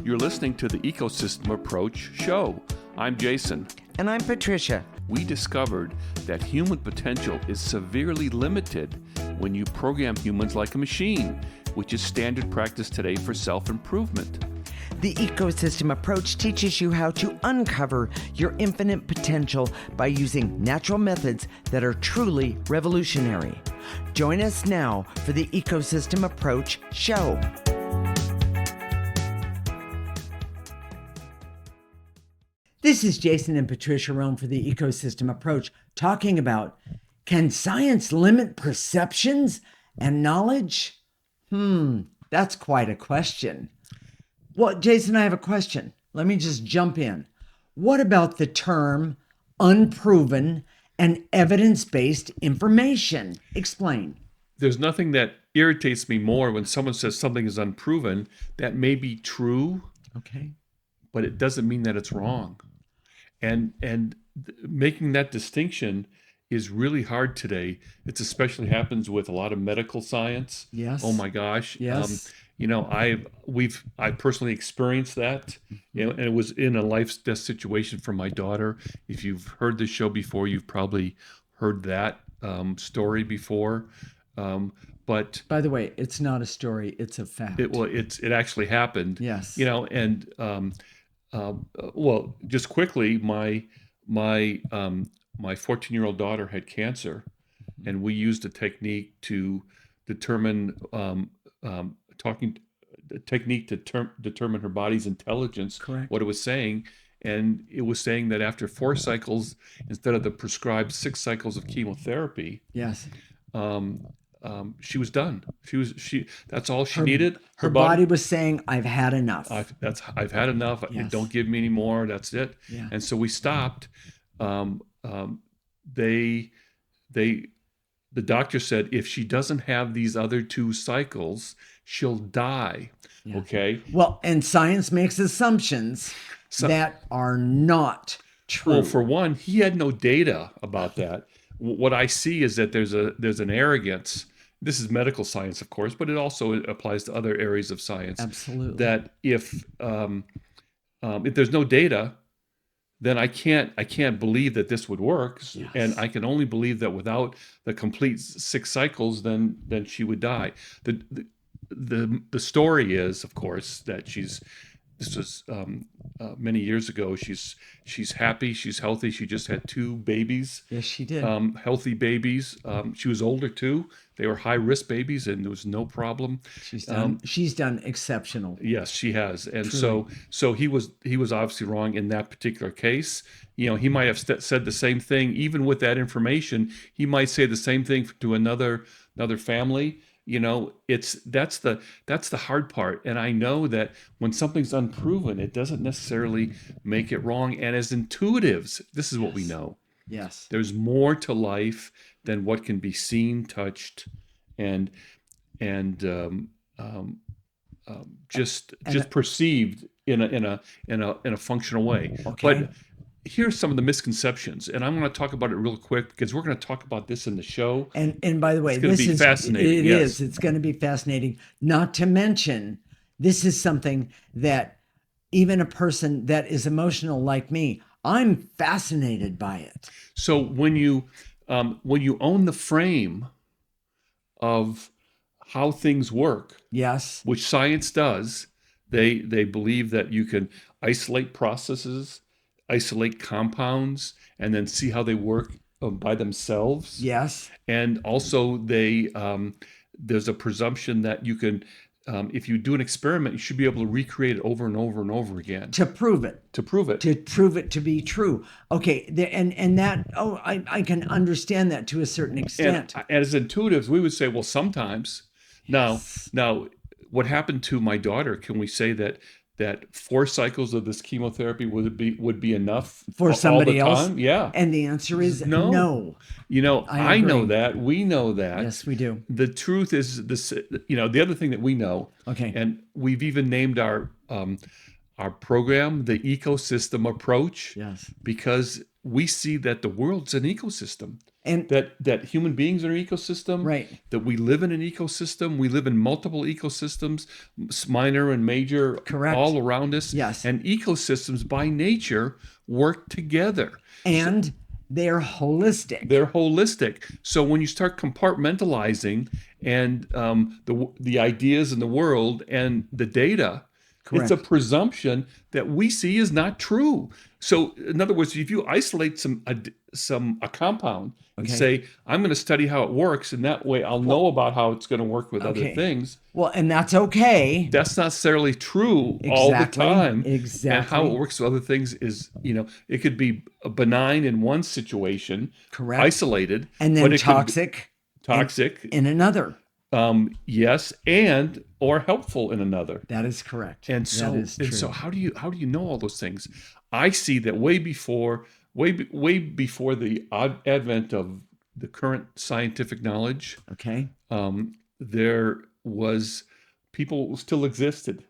You're listening to the Ecosystem Approach show. I'm Jason. And I'm Patricia. We discovered that human potential is severely limited when you program humans like a machine, which is standard practice today for self-improvement. The Ecosystem Approach teaches you how to uncover your infinite potential by using natural methods that are truly revolutionary. Join us now for the Ecosystem Approach show. This is Jason and Patricia Rome for the Ecosystem Approach, talking about, can science limit perceptions and knowledge? That's quite a question. Well, Jason, I have a question. Let me just jump in. What about the term unproven and evidence-based information? Explain. There's nothing that irritates me more when someone says something is unproven. That may be true, Okay. but it doesn't mean that it's wrong. And making that distinction is really hard today. It especially happens with a lot of medical science. Yes. Oh my gosh. Yes. I personally experienced that, and it was in a life-death situation for my daughter. If you've heard this show before, you've probably heard that story before. But By the way, it's not a story; it's a fact. it actually happened. Yes. Just quickly, my 14-year-old daughter had cancer, and we used a technique to determine determine her body's intelligence. Correct. What it was saying, and it was saying that after 4 cycles, instead of the prescribed 6 cycles of chemotherapy, Yes. she was done. That's all she needed. Her body was saying, "I've had enough." I've had enough. Yes. Don't give me any more. That's it. Yeah. And so we stopped. The doctor said if she doesn't have these other 2 cycles, she'll die. Yeah. Okay. Well, and science makes assumptions that are not true. Well, for one, he had no data about that. What I see is that there's an arrogance. This is medical science, of course, but it also applies to other areas of science. Absolutely. That if there's no data, then I can't believe that this would work. Yes. And I can only believe that without the complete 6 cycles, then she would die. The story is, of course, that this was many years ago. She's happy, she's healthy. She just had 2 babies. Yes, she did. Healthy babies. She was older too. They were high-risk babies, and there was no problem. She's done exceptional. Yes, she has. And Truly. so he was obviously wrong in that particular case. He might have said the same thing. Even with that information, he might say the same thing to another family. That's the hard part. And I know that when something's unproven, it doesn't necessarily make it wrong. And as intuitives, this is what we know. Yes. There's more to life than what can be seen, touched, and just perceived in a functional way. Okay. But here's some of the misconceptions, and I'm going to talk about it real quick because we're going to talk about this in the show. And by the way, it's going to be fascinating. It yes. is. It's going to be fascinating. Not to mention, this is something that even a person that is emotional like me, I'm fascinated by it. So when you own the frame of how things work, Yes. which science does, they believe that you can isolate processes, isolate compounds, and then see how they work by themselves. Yes. And also there's a presumption that you can, if you do an experiment, you should be able to recreate it over and over and over again. To prove it. To prove it. To prove it to be true. Okay. And that, I can understand that to a certain extent. And as intuitives, we would say, well, sometimes. Yes. Now, what happened to my daughter? Can we say that 4 cycles of this chemotherapy would be enough for somebody all the else? time? Yeah. And the answer is no. I know that. We know that. Yes, we do. The truth is this. The other thing that we know. Okay. And we've even named our program the Ecosystem Approach. Yes. Because we see that the world's an ecosystem. And that human beings are an ecosystem, right. that we live in an ecosystem. We live in multiple ecosystems, minor and major, Correct. all around us. Yes. And ecosystems by nature work together. And they're holistic. They're holistic. So when you start compartmentalizing and the ideas in the world and the data, Correct. it's a presumption that we see is not true. So in other words, if you isolate a compound and Okay. say, I'm going to study how it works, and that way I'll know about how it's going to work with other Okay. things. Well, and that's okay. That's not necessarily true all the Exactly. time. Exactly. And how it works with other things is, it could be benign in one situation, Correct. isolated, And then but it could be toxic toxic, in another. yes, and or helpful in another. That is correct. And so, that is true. and so, how do you know all those things? I see that way before the advent of the current scientific knowledge. Okay. There was people still existed,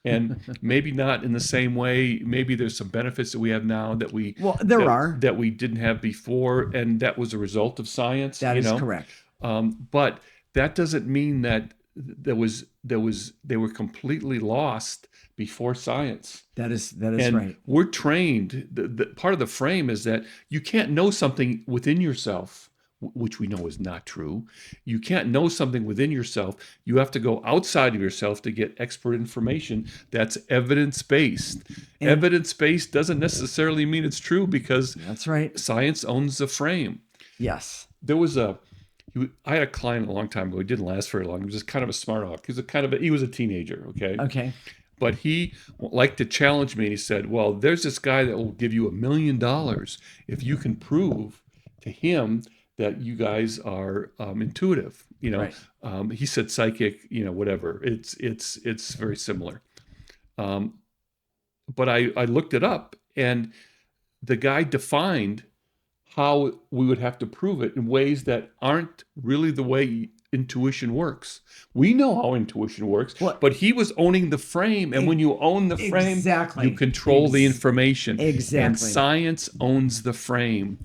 and maybe not in the same way. Maybe there's some benefits that we have now that we that we didn't have before, and that was a result of science. That is correct. But that doesn't mean that they were completely lost before science. That is And right. we're trained. The part of the frame is that you can't know something within yourself, which we know is not true. You can't know something within yourself. You have to go outside of yourself to get expert information that's evidence-based. Evidence-based doesn't necessarily mean it's true, because That's right. science owns the frame. Yes. There was I had a client a long time ago. He didn't last very long. He was just kind of a smart aleck. He was a teenager, okay? Okay. But he liked to challenge me. And he said, well, there's this guy that will give you $1 million if you can prove to him that you guys are intuitive. Right. He said psychic, whatever. It's very similar. But I looked it up, and the guy defined how we would have to prove it in ways that aren't really the way intuition works. We know how intuition works, but he was owning the frame, and when you own the frame, Exactly. you control the information. Exactly. And science owns the frame.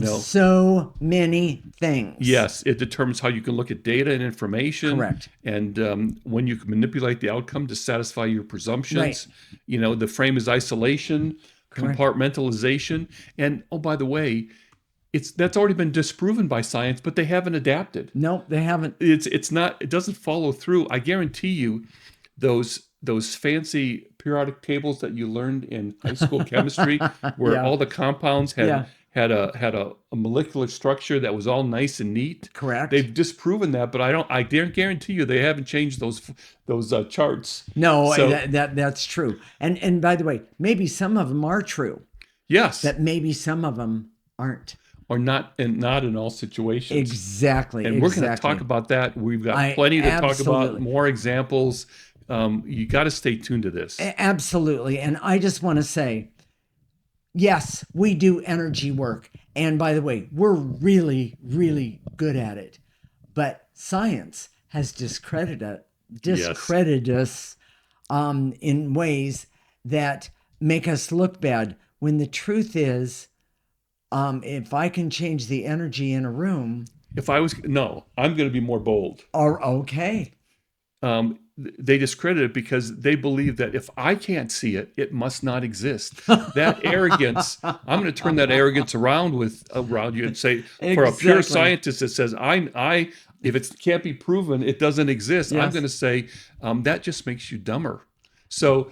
So many things. Yes, it determines how you can look at data and information. Correct. And when you can manipulate the outcome to satisfy your presumptions. Right. The frame is isolation, Correct. compartmentalization, and oh, by the way, that's already been disproven by science, but they haven't adapted. No, they haven't. It doesn't follow through. I guarantee you, those fancy periodic tables that you learned in high school chemistry, where Yeah. all the compounds had a molecular structure that was all nice and neat. Correct. They've disproven that, but I guarantee you they haven't changed those charts. No, So- that's true. And by the way, maybe some of them are true. Yes, That maybe some of them aren't. or not in all situations. Exactly. And we're going to talk about that. We've got plenty to talk about, absolutely. more examples. You got to stay tuned to this. Absolutely. And I just want to say, yes, we do energy work. And by the way, we're really, really good at it. But science has discredited us in ways that make us look bad. When the truth is, if I can change the energy in a room. I'm going to be more bold. Or okay. They discredit it because they believe that if I can't see it, it must not exist. That arrogance, I'm going to turn that arrogance around you and say, for a pure Exactly. scientist that says, if it can't be proven, it doesn't exist. Yes. I'm going to say, that just makes you dumber. So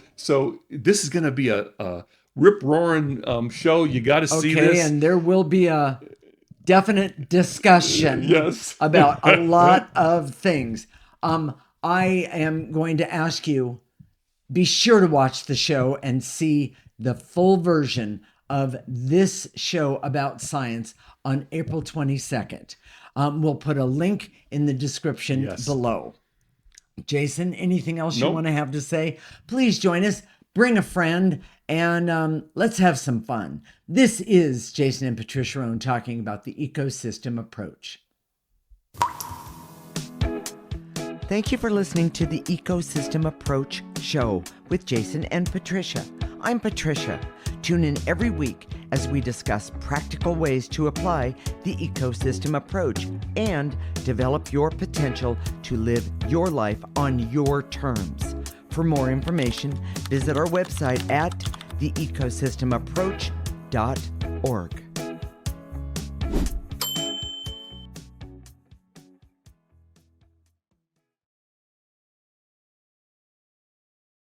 this is going to be a rip-roaring show. You got to see this. Okay, and there will be a definite discussion Yes. about a lot of things. I am going to ask you, be sure to watch the show and see the full version of this show about science on April 22nd. We'll put a link in the description below. Jason, anything else you want to have to say? Please join us, bring a friend, and let's have some fun. This is Jason and Patricia Roan talking about the ecosystem approach. Thank you for listening to the Ecosystem Approach show with Jason and Patricia. I'm Patricia. Tune in every week as we discuss practical ways to apply the ecosystem approach and develop your potential to live your life on your terms. For more information, visit our website at theecosystemapproach.org.